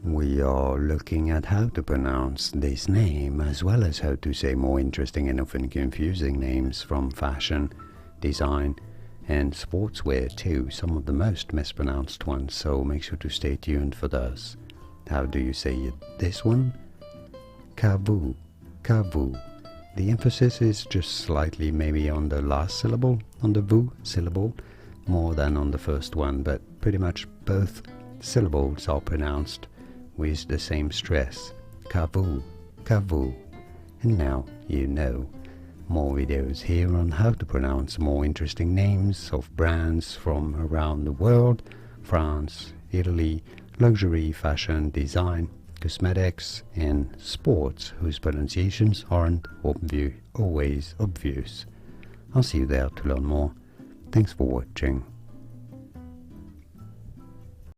We are looking at how to pronounce this name, as well as how to say more interesting and often confusing names from fashion, design, and sportswear too, some of the most mispronounced ones, so make sure to stay tuned for those. How do you say it? This one? Kavu, kavu. The emphasis is just slightly maybe on the last syllable, on the vu syllable, more than on the first one, but pretty much both syllables are pronounced with the same stress. Kavu, kavu. And now you know. More videos here on how to pronounce more interesting names of brands from around the world: France, Italy, luxury, fashion, design, cosmetics, and sports, whose pronunciations aren't always obvious. I'll see you there to learn more. Thanks for watching.